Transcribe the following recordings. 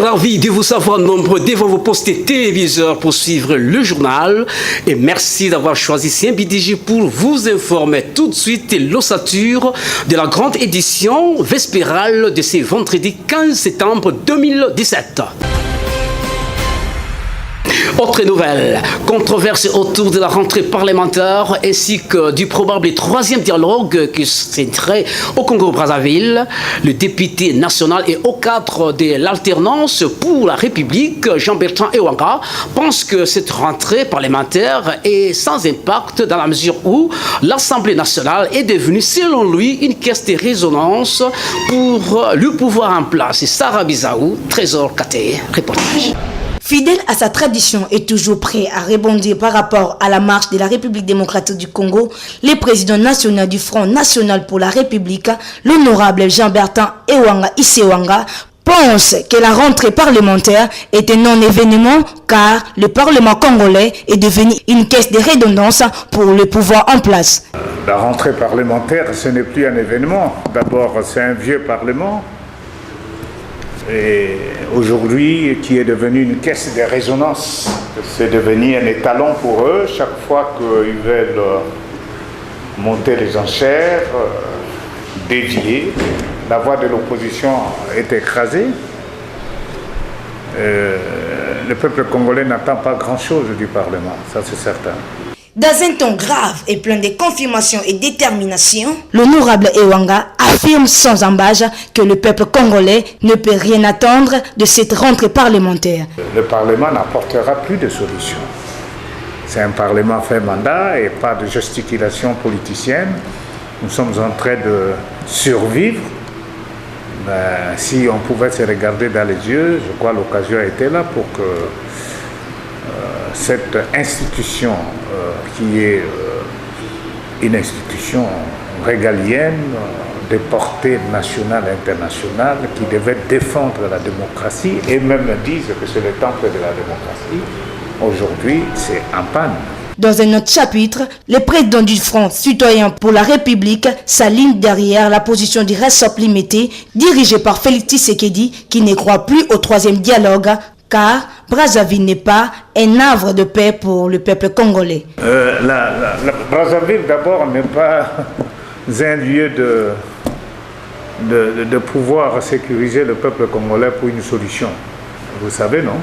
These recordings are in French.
ravi de vous savoir nombreux devant vos postes et téléviseurs pour suivre le journal. Et merci d'avoir choisi CMBDJ pour vous informer tout de suite l'ossature de la grande édition vespérale de ce vendredi 15 septembre 2017. Autre nouvelle, controverse autour de la rentrée parlementaire ainsi que du probable troisième dialogue qui serait au Congo-Brazzaville. Le député national et au cadre de l'alternance pour la République, Jean-Bertrand Ewanga, pense que cette rentrée parlementaire est sans impact dans la mesure où l'Assemblée nationale est devenue, selon lui, une caisse de résonance pour le pouvoir en place. Sarah Bizaou, Trésor Katé, reportage. Fidèle à sa tradition et toujours prêt à rebondir par rapport à la marche de la République démocratique du Congo, le président national du Front national pour la République, l'honorable Jean-Bertrand Ewanga Isewanga, pense que la rentrée parlementaire est un non-événement car le Parlement congolais est devenu une caisse de redondance pour le pouvoir en place. La rentrée parlementaire, ce n'est plus un événement. D'abord, c'est un vieux Parlement. Et aujourd'hui, qui est devenu une caisse de résonance. C'est devenu un étalon pour eux. Chaque fois qu'ils veulent monter les enchères, dévier, la voix de l'opposition est écrasée. Le peuple congolais n'attend pas grand-chose du Parlement, ça c'est certain. Dans un ton grave et plein de confirmation et détermination, l'honorable Ewanga affirme sans embâche que le peuple congolais ne peut rien attendre de cette rentrée parlementaire. Le Parlement n'apportera plus de solutions. C'est un Parlement fait mandat et pas de gesticulation politicienne. Nous sommes en train de survivre. Si on pouvait se regarder dans les yeux, je crois que l'occasion a été là pour que cette institution qui est une institution régalienne de portée nationale et internationale qui devait défendre la démocratie et même disent que c'est le temple de la démocratie, aujourd'hui c'est en panne. Dans un autre chapitre, le président du Front citoyen pour la République s'aligne derrière la position du RESOP limité dirigé par Félix Tshisekedi qui ne croit plus au troisième dialogue car Brazzaville n'est pas un havre de paix pour le peuple congolais. Brazzaville d'abord n'est pas un lieu de pouvoir sécuriser le peuple congolais pour une solution. Vous savez, non?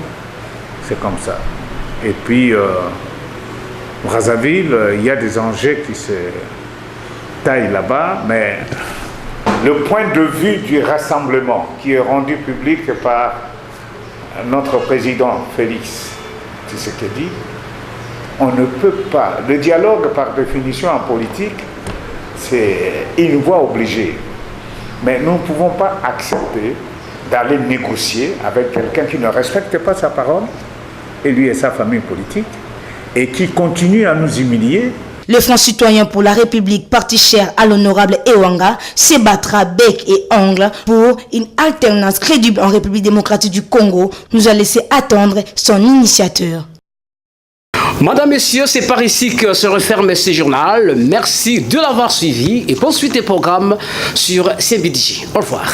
C'est comme ça. Et puis, Brazzaville, il y a des enjeux qui se taillent là-bas, mais le point de vue du rassemblement qui est rendu public par notre président Félix Tshisekedi, on ne peut pas. Le dialogue, par définition en politique, c'est une voie obligée. Mais nous ne pouvons pas accepter d'aller négocier avec quelqu'un qui ne respecte pas sa parole, et lui et sa famille politique, et qui continue à nous humilier. Le Front citoyen pour la République, parti cher à l'honorable Ewanga, se battra bec et ongle pour une alternance crédible en République démocratique du Congo, nous a laissé attendre son initiateur. Madame, Messieurs, c'est par ici que se referme ce journal. Merci de l'avoir suivi et bonne suite des programmes sur CMBDJ. Au revoir.